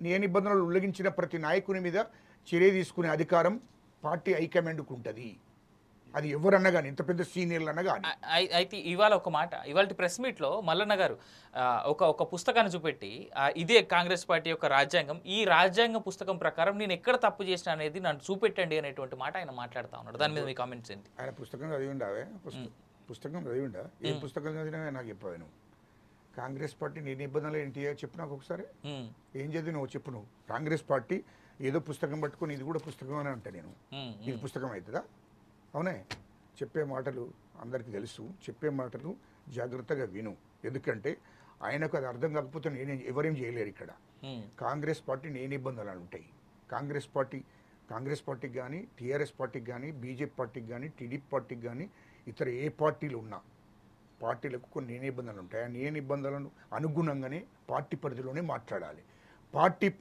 నియమ నిబంధనలు ఉల్లంఘించిన ప్రతి నాయకుని మీద చర్య తీసుకునే అధికారం పార్టీ హైకమాండ్కు ఉంటుంది. అది ఎవరన్నా కానీ, ఇంత పెద్ద సీనియర్లు అన్నా కానీ. అయితే ఇవాళ ఒక మాట, ఇవాళ ప్రెస్ మీట్లో మల్లన్న గారు ఒక పుస్తకాన్ని చూపెట్టి ఇదే కాంగ్రెస్ పార్టీ యొక్క రాజ్యాంగం, ఈ రాజ్యాంగం పుస్తకం ప్రకారం నేను ఎక్కడ తప్పు చేసిన అనేది నన్ను చూపెట్టండి అనేటువంటి మాట ఆయన మాట్లాడుతూ ఉన్నాడు. దాని మీద మీ కామెంట్స్ ఏంటి? ఆయన పుస్తకం చదివి ఉండవే? పుస్తకం చదివి ఉండా? ఏం పుస్తకం చదివినా నాకు చెప్పాను. కాంగ్రెస్ పార్టీ నీ నిబంధనలు ఏంటి చెప్పు నాకు ఒకసారి. ఏం చదివినావు చెప్పు నువ్వు. కాంగ్రెస్ పార్టీ ఏదో పుస్తకం పట్టుకొని ఇది కూడా పుస్తకం అని అంటా నేను. ఇది పుస్తకం అవుతుందా? అవునే. చెప్పే మాటలు అందరికీ తెలుసు, చెప్పే మాటలు జాగ్రత్తగా విను. ఎందుకంటే ఆయనకు అది అర్థం కాకపోతే ఎవరేం చేయలేరు ఇక్కడ. కాంగ్రెస్ పార్టీ ఏ నిబంధనలు ఉంటాయి. కాంగ్రెస్ పార్టీకి కానీ, టీఆర్ఎస్ పార్టీకి కానీ, బీజేపీ పార్టీకి కానీ, టీడీపీ పార్టీకి కానీ, ఇతర ఏ పార్టీలు ఉన్నా పార్టీలకు కొన్ని నిబంధనలు ఉంటాయి. ఆ నిబంధనలను అనుగుణంగానే పార్టీ పరిధిలోనే మాట్లాడాలి.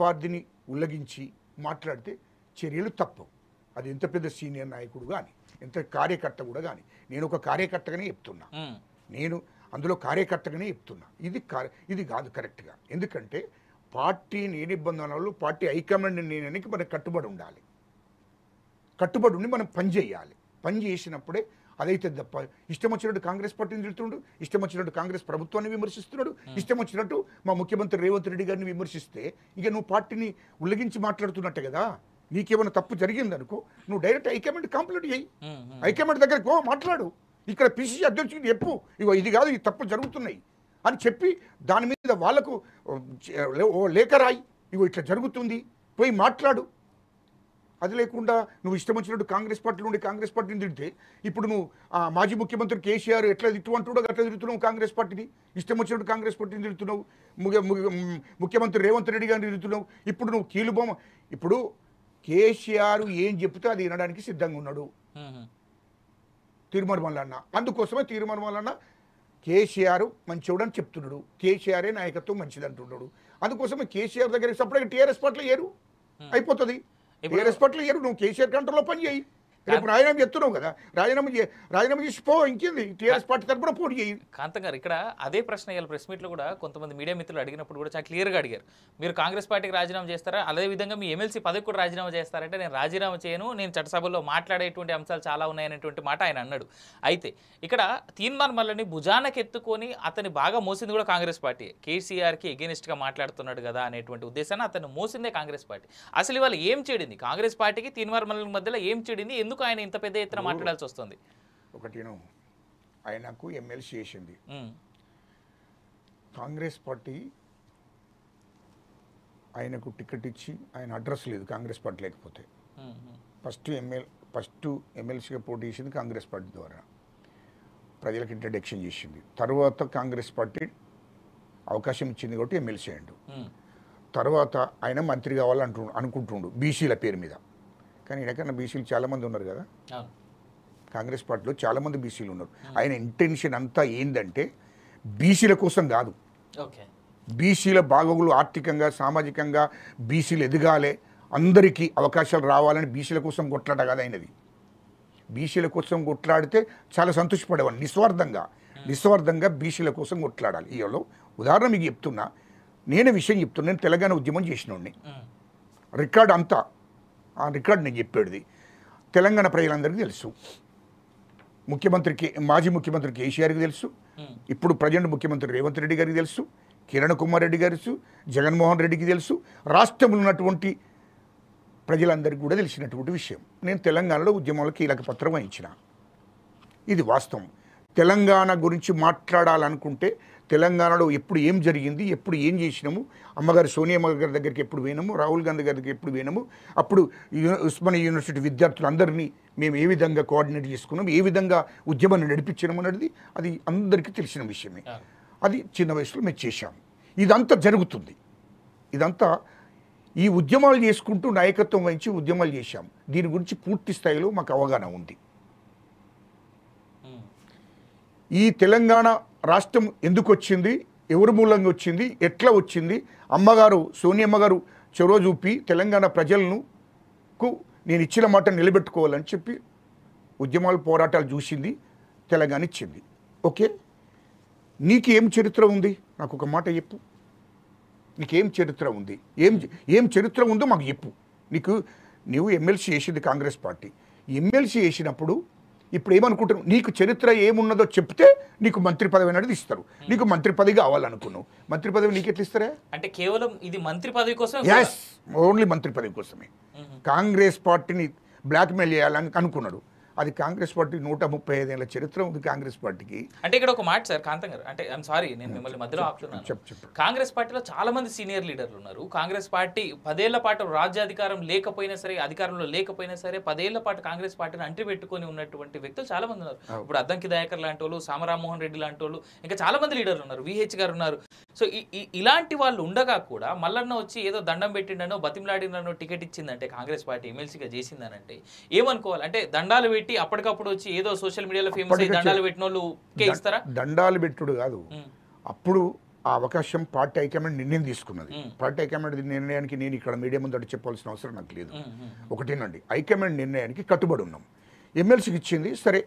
పార్టీని ఉల్లంఘించి మాట్లాడితే చర్యలు తప్పవు. అది ఎంత పెద్ద సీనియర్ నాయకుడు కానీ, ఎంత కార్యకర్త కూడా కానీ. నేను ఒక కార్యకర్తగానే చెప్తున్నా, నేను అందులో కార్యకర్తగానే చెప్తున్నా. ఇది కాదు కరెక్ట్గా. ఎందుకంటే పార్టీ నిబంధనలు, పార్టీ హైకమాండ్ నిర్ణయానికి మనకు కట్టుబడి ఉండాలి. కట్టుబడి ఉండి మనం పని చేయాలి. పని చేసినప్పుడే అదైతే తప్ప ఇష్టం వచ్చినట్టు కాంగ్రెస్ పార్టీని తిడుతున్నాడు, ఇష్టం వచ్చినట్టు కాంగ్రెస్ ప్రభుత్వాన్ని విమర్శిస్తున్నాడు, ఇష్టం వచ్చినట్టు మా ముఖ్యమంత్రి రేవంత్ రెడ్డి గారిని విమర్శిస్తే ఇక నువ్వు పార్టీని ఉల్లంఘించి మాట్లాడుతున్నట్టే కదా. నీకేమైనా తప్పు జరిగిందనుకో నువ్వు డైరెక్ట్ హైకమాండ్ కంప్లైంట్ చేయి. హైకమాండ్ దగ్గరకు మాట్లాడు. ఇక్కడ పిసిసి అధ్యక్షుడికి చెప్పు, ఇగో ఇది కాదు, ఈ తప్పు జరుగుతున్నాయి అని చెప్పి దాని మీద వాళ్లకు లేఖ రాయి, ఇగో ఇట్లా జరుగుతుంది, పోయి మాట్లాడు. అది లేకుండా నువ్వు ఇష్టం వచ్చినట్టు కాంగ్రెస్ పార్టీని తిడితే ఇప్పుడు నువ్వు మాజీ ముఖ్యమంత్రి కేసీఆర్ ఎట్లా తిట్టుకుంటాడో అట్లా తిడుతున్నావు. కాంగ్రెస్ పార్టీని ఇష్టం వచ్చినట్టు కాంగ్రెస్ పార్టీని తిడుతున్నావు. ముఖ్యమంత్రి రేవంత్ రెడ్డి గారిని తిడుతున్నావు. ఇప్పుడు నువ్వు కీలుబొమ్మ. ఇప్పుడు కేసీఆర్ ఏం చెప్తే అది వినడానికి సిద్ధంగా ఉన్నాడు తీర్మానం మల్లన్న. అందుకోసమే తీర్మానం మల్లన్న కేసీఆర్ మంచివాడు అని చెప్తున్నాడు. కేసీఆరే నాయకత్వం మంచిది అంటున్నాడు. అందుకోసమే కేసీఆర్ దగ్గర సపరేట్గా టీఆర్ఎస్ పార్టీలో ఏరు అయిపోతుంది. టీఆర్ఎస్ పార్టీలో ఏరు, నువ్వు కేసీఆర్ కంట్రోల్లో పని చేయి. రేపు రాజీనామా చెప్తున్నావు కదా, రాజీనామా చేసి పో, ఇంకేంది టీఆర్ఎస్ పార్టీ తరపున పోటీ చేయి. కాంతం గారు, ఇక్కడ అదే ప్రశ్న ఇవాళ ప్రెస్ మీట్లో కూడా కొంతమంది మీడియా మిత్రులు అడిగినప్పుడు కూడా చాలా క్లియర్గా అడిగారు. మీరు కాంగ్రెస్ పార్టీకి రాజీనామా చేస్తారా, అదేవిధంగా మీ ఎమ్మెల్సీ పదవి కూడా రాజీనామా చేస్తారంటే నేను రాజీనామా చేయను, నేను చట్టసభలో మాట్లాడేటువంటి అంశాలు చాలా ఉన్నాయనేటువంటి మాట ఆయన అన్నాడు. అయితే ఇక్కడ తీర్మానం మల్లని భుజానకెత్తుకొని అతని బాగా మోసింది కూడా కాంగ్రెస్ పార్టీ. కేసీఆర్కి ఎగెనిస్ట్గా మాట్లాడుతున్నాడు కదా అనేటువంటి ఉద్దేశాన్ని అతను మోసిందే కాంగ్రెస్ పార్టీ. అసలు ఇవాళ ఏం చెడింది కాంగ్రెస్ పార్టీకి తీర్మానం మల్లకి మధ్యలో? ఏం చెడింది? ఎందుకు ఆయన ఇంత పెద్ద ఎత్తున మాట్లాడాల్సి వస్తుంది? ఒకటి ఆయనకు ఎమ్మెల్సీ చేసింది కాంగ్రెస్ పార్టీ. ఆయనకు టికెట్ ఇచ్చి ఆయన అడ్రస్ లేదు కాంగ్రెస్ పార్టీ లేకపోతే. ఫస్ట్ ఎమ్మెల్సీగా పోటీ చేసింది కాంగ్రెస్ పార్టీ ద్వారా, ప్రజలకు ఇంట్రడక్షన్ చేసింది. తర్వాత కాంగ్రెస్ పార్టీ అవకాశం ఇచ్చింది కాబట్టి ఎమ్మెల్సీ అయ్యిండు. తర్వాత ఆయన మంత్రి అనుకుంటుండు బీసీల పేరు మీద. కానీ ఎక్కడన్నా బీసీలు చాలామంది ఉన్నారు కదా, కాంగ్రెస్ పార్టీలో చాలామంది బీసీలు ఉన్నారు. ఆయన ఇంటెన్షన్ అంతా ఏంటంటే బీసీల కోసం కాదు, బీసీల బాగోగులు ఆర్థికంగా సామాజికంగా బీసీలు ఎదగాలి, అందరికీ అవకాశాలు రావాలని బీసీల కోసం కొట్లాట కాదు అయినది. బీసీల కోసం కొట్లాడితే చాలా సంతోషపడేవాళ్ళు. నిస్వార్థంగా బీసీల కోసం కొట్లాడాలి. ఇవాళ ఉదాహరణ మీకు చెప్తున్నా, నేను విషయం చెప్తున్నా. నేను తెలంగాణ ఉద్యమం చేసినోడిని, రికార్డ్ అంతా ఆ రికార్డ్ నేను చెప్పేది తెలంగాణ ప్రజలందరికీ తెలుసు. మాజీ ముఖ్యమంత్రి కేసీఆర్కి తెలుసు, ఇప్పుడు ప్రజెంట్ ముఖ్యమంత్రి రేవంత్ రెడ్డి గారికి తెలుసు, కిరణ్ కుమార్ రెడ్డి గారికి తెలుసు, జగన్మోహన్ రెడ్డికి తెలుసు, రాష్ట్రంలో ఉన్నటువంటి ప్రజలందరికీ కూడా తెలిసినటువంటి విషయం. నేను తెలంగాణలో ఉద్యమంలో కీలక పత్రం వహించిన, ఇది వాస్తవం. తెలంగాణ గురించి మాట్లాడాలనుకుంటే తెలంగాణలో ఎప్పుడు ఏం జరిగింది, ఎప్పుడు ఏం చేసినాము, అమ్మగారు సోనియమ్మ గారి దగ్గరికి ఎప్పుడు పోయినాము, రాహుల్ గాంధీ గారి దగ్గరికి ఎప్పుడు పోయినాము, అప్పుడు ఉస్మానియా యూనివర్సిటీ విద్యార్థులందరినీ మేము ఏ విధంగా కోఆర్డినేట్ చేసుకున్నాము, ఏ విధంగా ఉద్యమాన్ని నడిపించినాము అనేది అది అందరికీ తెలిసిన విషయమే. అది చిన్న వయసులో మేము చేశాము. ఇదంతా జరుగుతుంది. ఇదంతా ఈ ఉద్యమాలు చేసుకుంటూ నాయకత్వం వహించి ఉద్యమాలు చేశాము. దీని గురించి పూర్తి స్థాయిలో మాకు అవగాహన ఉంది. ఈ తెలంగాణ రాష్ట్రం ఎందుకు వచ్చింది, ఎవరి మూలంగా వచ్చింది, ఎట్లా వచ్చింది, అమ్మగారు సోనియమ్మ గారు చొరవ చూపి తెలంగాణ ప్రజలను నేను ఇచ్చిన మాట నిలబెట్టుకోవాలని చెప్పి ఉద్యమాలు పోరాటాలు చూసింది, తెలంగాణ ఇచ్చింది. ఓకే, నీకు ఏం చరిత్ర ఉంది నాకు ఒక మాట చెప్పు. నీకేం చరిత్ర ఉంది, ఏం చరిత్ర ఉందో మాకు చెప్పు. నువ్వు ఎమ్మెల్సీ చేసింది కాంగ్రెస్ పార్టీ. ఎమ్మెల్సీ చేసినప్పుడు ఇప్పుడు ఏమనుకుంటున్నావు, నీకు చరిత్ర ఏమున్నదో చెప్తే నీకు మంత్రి పదవి అనేది ఇస్తారు. నీకు మంత్రి పదవి కావాలనుకున్నావు, మంత్రి పదవి నీకు ఎట్లా ఇస్తారా? అంటే కేవలం ఇది మంత్రి పదవి కోసం? ఎస్, ఓన్లీ మంత్రి పదవి కోసమే. కాంగ్రెస్ పార్టీని బ్లాక్మెయిల్ చేయాలని అనుకున్నాడు. అది కాంగ్రెస్ పార్టీ 135 ఏళ్ళ చరిత్ర ఉంది కాంగ్రెస్ పార్టీకి. అంటే ఇక్కడ ఒక మాట సార్ కాంతం గారు, అంటే ఐఎమ్ సారీ నేను మిమ్మల్ని మధ్యలో ఆపుతున్నాను. చెప్పు. కాంగ్రెస్ పార్టీలో చాలా మంది సీనియర్ లీడర్లు ఉన్నారు. కాంగ్రెస్ పార్టీ 10 ఏళ్ల పాటు రాజ్యాధికారం లేకపోయినా సరే, అధికారంలో లేకపోయినా సరే 10 ఏళ్ల పాటు కాంగ్రెస్ పార్టీని అంటిపెట్టుకొని ఉన్నటువంటి వ్యక్తులు చాలా మంది ఉన్నారు. ఇప్పుడు అద్దంకి దయాకర్ లాంటి వాళ్ళు, సామరామ్మోహన్ రెడ్డి లాంటి వాళ్ళు, ఇంకా చాలా మంది లీడర్లు ఉన్నారు, విహెచ్ గారు ఉన్నారు. సో ఇలాంటి వాళ్ళు ఉండగా కూడా మల్లన్న వచ్చి ఏదో దండం పెట్టిండనో బతిమలాడినో టికెట్ ఇచ్చిందంటే కాంగ్రెస్ పార్టీ ఎమ్మెల్సీగా చేసిందనంటే ఏమనుకోవాలి? అంటే దండాలు పెట్టి అప్పటికప్పుడు వచ్చి ఏదో సోషల్ మీడియాలో ఫేమస్ అయ్యి దండాలు పెట్టిన వాళ్ళు ఇస్తారా? దండాలు పెట్టుడు కాదు, అప్పుడు ఆ అవకాశం పార్టీ హైకమాండ్ నిర్ణయం తీసుకున్నది. పార్టీ హైకమాండ్ నిర్ణయానికి నేను ఇక్కడ మీడియా ముందు చెప్పాల్సిన అవసరం నాకు లేదు. ఒకటేనండి, హైకమాండ్ నిర్ణయానికి కట్టుబడి ఉన్నాం. ఎమ్మెల్సీకి ఇచ్చింది సరే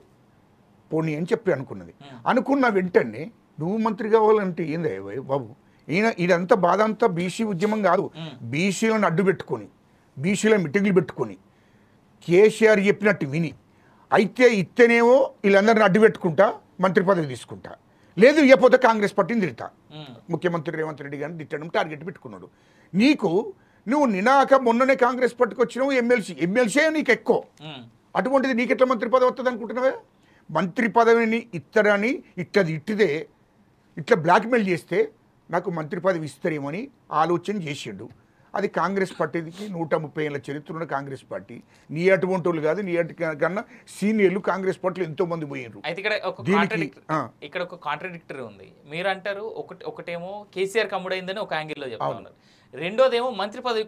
పోనీ అని చెప్పి అనుకున్నది. అనుకున్న వెంటనే నువ్వు మంత్రి కావాలంటే ఏంది బాబు, ఇదంతా బాధ అంతా బీసీ ఉద్యమం కాదు. బీసీలను అడ్డు పెట్టుకొని, బీసీల మీటింగ్లు పెట్టుకొని కేసీఆర్ చెప్పినట్టు విని అయితే ఇస్తేనేమో వీళ్ళందరిని అడ్డు పెట్టుకుంటా మంత్రి పదవి తీసుకుంటా, లేదు ఇవ్వకపోతే కాంగ్రెస్ పార్టీని తిడతా. ముఖ్యమంత్రి రేవంత్ రెడ్డి గారిని తిట్టడం టార్గెట్ పెట్టుకున్నాడు. నువ్వు మొన్ననే కాంగ్రెస్ పార్టీకి వచ్చినావు, ఎమ్మెల్సీ నీకు ఎక్కువ. అటువంటిది నీకెట్లా మంత్రి పదవి వస్తుంది అనుకుంటున్నావే? మంత్రి పదవిని ఇస్తారని ఇట్లా బ్లాక్మెయిల్ చేస్తే నాకు మంత్రి పదవి ఇస్తారేమని ఆలోచన చేసిండు. అది కాంగ్రెస్ పార్టీకి 130 ఏళ్ళ చరిత్ర ఉన్న కాంగ్రెస్ పార్టీ. నీ అటువంటి వాళ్ళు కాదు, నీ కన్నా సీనియర్లు కాంగ్రెస్ పార్టీలో ఎంతో మంది పోయినారు. అయితే ఇక్కడ ఒక కాంట్రడిక్టరీ ఉంది. మీరు అంటారు ఒకటేమో కేసీఆర్ కమ్ముడైందని ఒక యాంగిల్లో చెప్తా ఉన్నారు, రెండోదేమో మంత్రి పదవి